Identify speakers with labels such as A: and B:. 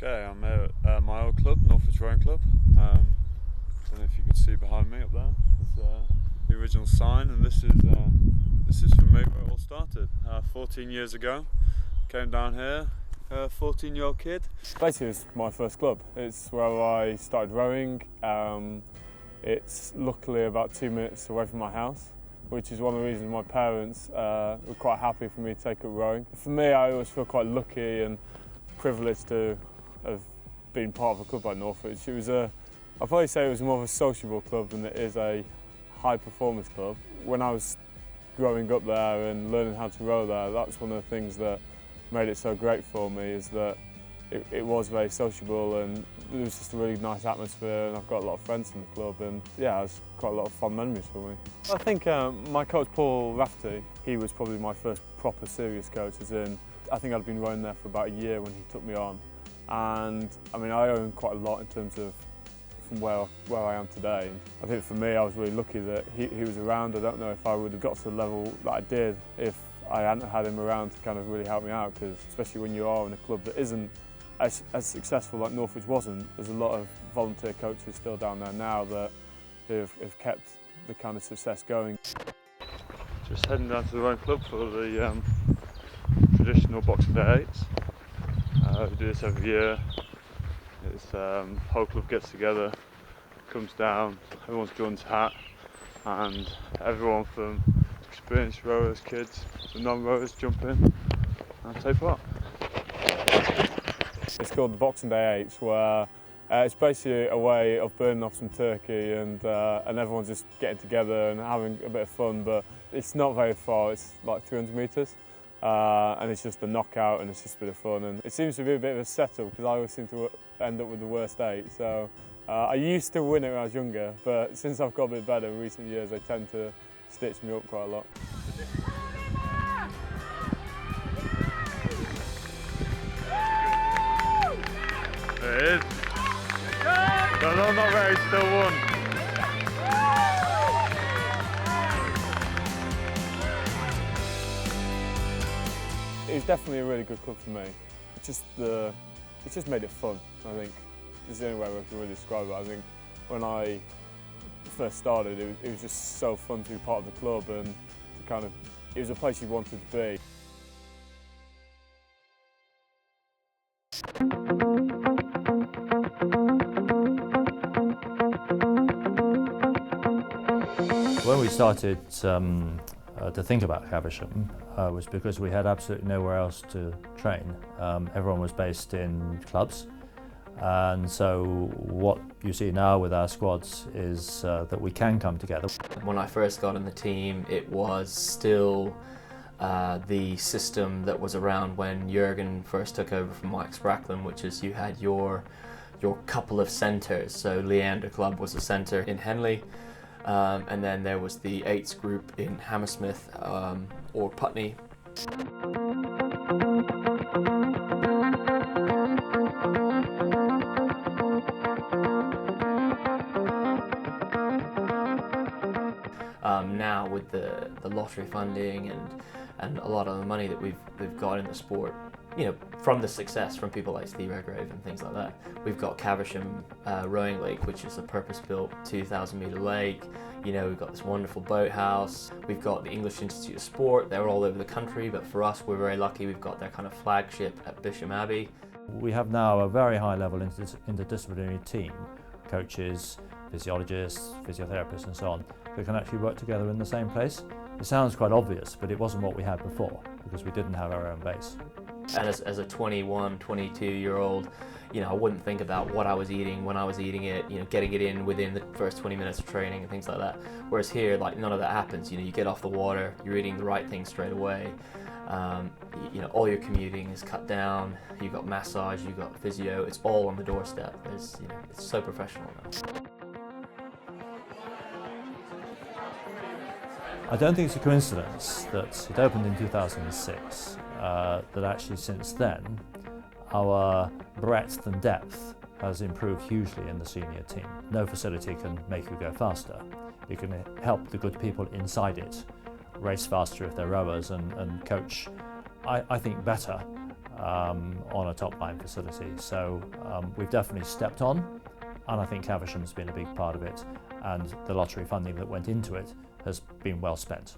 A: Okay, I'm here at my old club, Northwich Rowing Club. Don't know if you can see behind me up there. There's the original sign, and this is for me where it all started. 14 years ago, came down here, 14-year-old kid. Basically, it's my first club. It's where I started rowing. It's luckily about 2 minutes away from my house, which is one of the reasons my parents were quite happy for me to take up rowing. For me, I always feel quite lucky and privileged to have been part of a club like Northwich. I'd probably say it was more of a sociable club than it is a high performance club. When I was growing up there and learning how to row there, that's one of the things that made it so great for me, is that it was very sociable and there was just a really nice atmosphere, and I've got a lot of friends in the club, and yeah, it's quite a lot of fun memories for me. I think my coach Paul Rafferty, he was probably my first proper serious coach, as in I think I'd been rowing there for about a year when he took me on, and I mean I owe him quite a lot in terms of from where I am today. And I think for me I was really lucky that he was around. I don't know if I would have got to the level that I did if I hadn't had him around to kind of really help me out, because especially when you are in a club that isn't as successful like Northwich wasn't, there's a lot of volunteer coaches still down there now that have kept the kind of success going. Just heading down to the rowing club for the traditional Boxing Day 8s. We do this every year. It's whole club gets together, comes down, everyone's John's hat, and everyone from experienced rowers, kids, to non-rowers jump in and take part. It's called the Boxing Day 8s, where it's basically a way of burning off some turkey and everyone's just getting together and having a bit of fun, but it's not very far, it's like 300 metres. And it's just a knockout and it's just a bit of fun, and it seems to be a bit of a settle because I always seem to end up with the worst 8, so I used to win it when I was younger, but since I've got a bit better in recent years they tend to stitch me up quite a lot. There it is. No, I'm not ready, still won. It was definitely a really good club for me. It just made it fun, I think. It's the only way I can really describe it. I think when I first started, it was just so fun to be part of the club, and it was a place you wanted to be.
B: When we started to think about Caversham was because we had absolutely nowhere else to train. Everyone was based in clubs, and so what you see now with our squads is that we can come together.
C: When I first got in the team, it was still the system that was around when Jurgen first took over from Mike Spracklin, which is you had your couple of centres. So Leander Club was a centre in Henley, and then there was the 8s group in Hammersmith or Putney. Now with the lottery funding and a lot of the money that we've got in the sport, you know, from the success from people like Steve Redgrave and things like that, we've got Caversham Rowing Lake, which is a purpose-built 2,000 metre lake. You know, we've got this wonderful boathouse. We've got the English Institute of Sport. They're all over the country, but for us, we're very lucky. We've got their kind of flagship at Bisham Abbey.
B: We have now a very high-level interdisciplinary team, coaches, physiologists, physiotherapists and so on, who can actually work together in the same place. It sounds quite obvious, but it wasn't what we had before because we didn't have our own base.
C: And as a 21, 22-year-old, you know, I wouldn't think about what I was eating, when I was eating it, you know, getting it in within the first 20 minutes of training and things like that. Whereas here, like, none of that happens. You know, you get off the water, you're eating the right things straight away. You know, all your commuting is cut down. You've got massage, you've got physio. It's all on the doorstep. You know, it's so professional now.
B: I don't think it's a coincidence that it opened in 2006, that actually since then our breadth and depth has improved hugely in the senior team. No facility can make you go faster. You can help the good people inside it race faster if they're rowers and coach, I think, better on a top-line facility. So we've definitely stepped on, and I think Caversham's been a big part of it, and the lottery funding that went into it has been well spent.